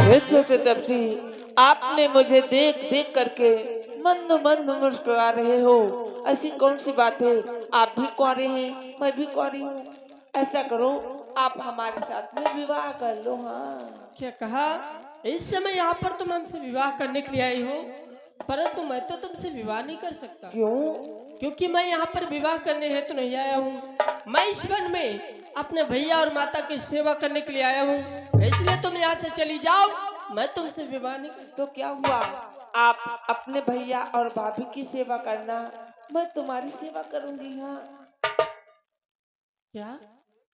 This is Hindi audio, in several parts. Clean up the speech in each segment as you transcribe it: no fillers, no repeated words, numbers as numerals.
हे छोटे तपसी, आपने मुझे देख देख करके मंद मंद मुस्कुरा रहे हो। ऐसी कौन सी बात है? आप भी कुंवारे हैं, मैं भी कुंवारी हूँ। ऐसा करो, आप हमारे साथ में विवाह कर लो। हाँ, क्या कहा? इस समय यहाँ पर तुम हमसे विवाह करने के लिए आई हो, परंतु मैं तो तुमसे विवाह नहीं कर सकता। क्यों? क्योंकि मैं यहाँ पर विवाह करने हेतु नहीं आया हूँ। मैं इस वन में अपने भैया और माता की सेवा करने के लिए आया हूँ, इसलिए तुम यहाँ से चली जाओ। मैं तुमसे विवाह नहीं कर। तो क्या हुआ? आप अपने भैया और भाभी की सेवा करना, मैं तुम्हारी सेवा करूंगी। हाँ। क्या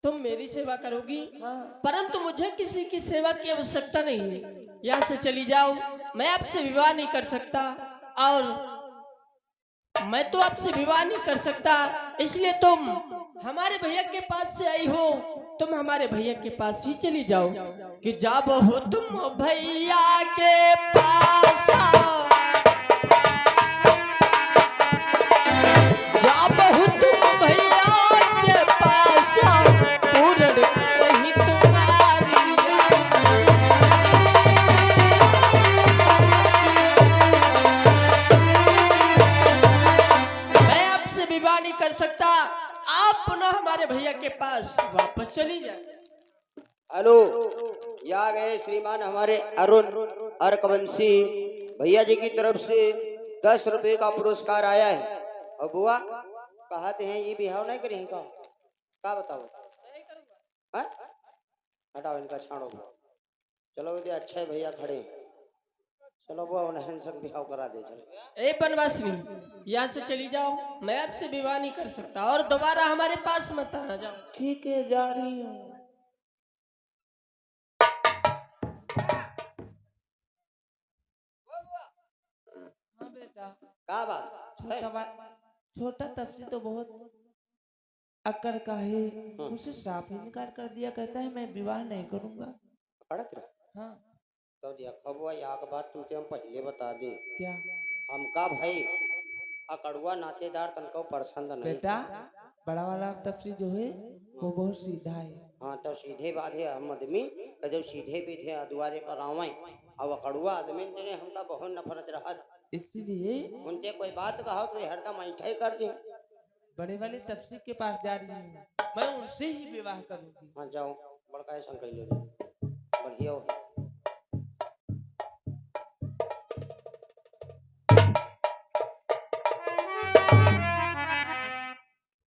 तुम मेरी सेवा करोगी? हाँ। परंतु मुझे किसी की सेवा की आवश्यकता नहीं है। यहाँ से चली जाओ, मैं आपसे विवाह नहीं कर सकता। और मैं तो आपसे विवाह नहीं कर सकता, इसलिए तुम हमारे भैया के पास से आई हो, तुम हमारे भैया के पास ही चली जाओ। कि जब हो तुम भैया के पास, जब हो तुम भैया के पास, पूर्ण रही तुम्हारी। मैं आपसे विवाह नहीं कर सकता, आप पुनः हमारे भैया के पास वापस चली जाए। हेलो, यहाँ गए श्रीमान हमारे अरुण अर्कवंशी भैया जी की तरफ से 10 रुपए का पुरस्कार आया है। और बुआ कहते हैं ये बिहाव नहीं करें का बताओ? हाँ? हटाओ इनका, छाड़ो। चलो ये अच्छा है, भैया खड़े हैं। चलो बुआ उन्हें सब बिहाव करा दे। चलो ए बनवासी, यहाँ से चली जाओ, मैं आपसे विवाह नहीं कर सकता और दोबारा हमारे पास मत आना। जाओ। ठीक है, जा रही हूँ। हाँ बेटा। का बात? छोटा तपसी तो बहुत अक्कड़ का है, उसे साफ ही इनकार कर दिया। कहता है मैं विवाह नहीं करूंगा। हाँ। तो देखो बुआ, यहाँ का बात तुमसे हम पहले बता दे। क्या? हमका भाई अकड़ुआ नातेदार तनको पसंद नहीं। बेटा, बड़ा वाला तपसी जो है वो बहुत सीधा है। हाँ, तो सीधे बाधे हम आदमी जब सीधे पीधे दुआरे पर आवे, अब अकड़ुआ आदमी ने हमका बहुत नफरत रहा, इसलिए उनसे कोई बात कहो तो हरदम ऐठा ही कर दी। बड़े वाले तपसी के पास जा रही हूँ, मैं उनसे ही विवाह करूंगी। हाँ जाओ, बड़का ऐसा कर लो, बढ़िया हो।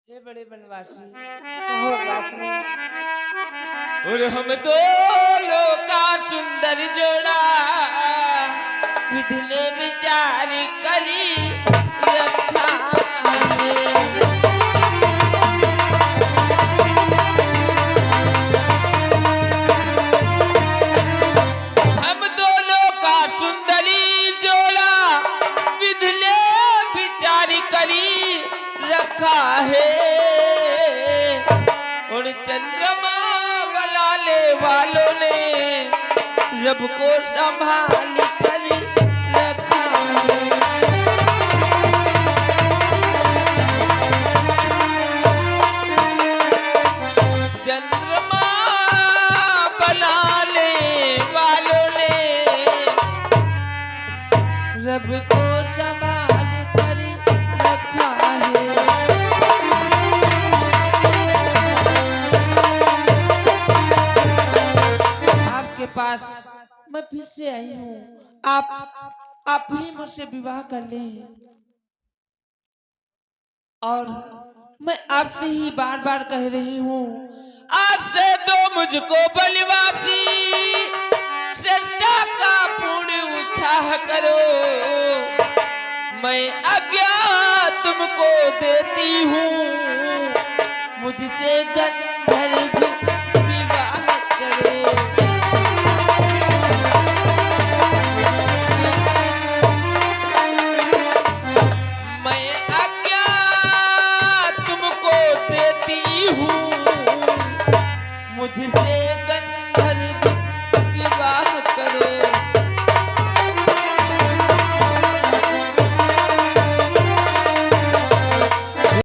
हे बड़े बनवासी, और हम दोनों का सुंदर जोड़ा विधि ने विचार करी रखा है। हम दोनों का सुंदरी जोड़ा विधि ने विचार करी रखा है। और चंद्रमा बनाने वालों ने रब को संभाल कर रखा है। चंद्रमा बनाने वालों ने रब को संभाल कर रखा है। आपके पास मैं फिर से आई हूँ, आप ही मुझसे विवाह कर लें। और मैं आपसे ही बार बार कह रही हूँ, आज से दो मुझको बलिवासी श्रेष्ठा का पूर्ण उत्साह करो। मैं आज्ञा तुमको देती हूँ, मुझसे गंधर्व विवाह करो।